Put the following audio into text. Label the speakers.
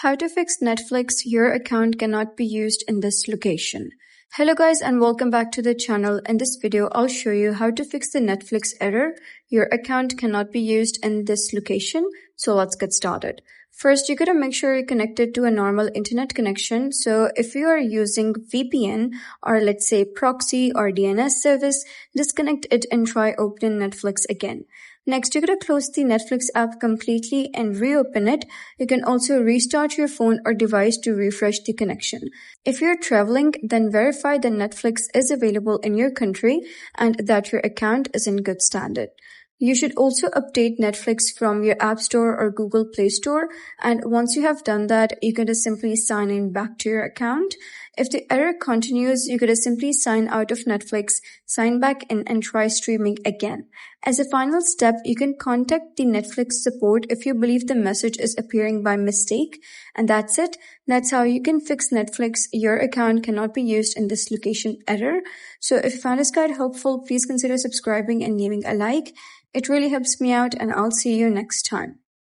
Speaker 1: How to fix Netflix, your account cannot be used in this location. Hello guys and welcome back to the channel. In this video, I'll show you how to fix the Netflix error. Your account cannot be used in this location. So let's get started. First, you gotta make sure you're connected to a normal internet connection. So if you are using VPN or let's say proxy or DNS service, disconnect it and try opening Netflix again. Next, you're going to close the Netflix app completely and reopen it. You can also restart your phone or device to refresh the connection. If you're traveling, then verify that Netflix is available in your country and that your account is in good standard. You should also update Netflix from your App Store or Google Play Store. And once you have done that, you can just simply sign in back to your account. If the error continues, you could just simply sign out of Netflix, sign back in and try streaming again. As a final step, you can contact the Netflix support if you believe the message is appearing by mistake. And that's it. That's how you can fix Netflix. Your account cannot be used in this location error. So if you found this guide helpful, please consider subscribing and leaving a like. It really helps me out and I'll see you next time.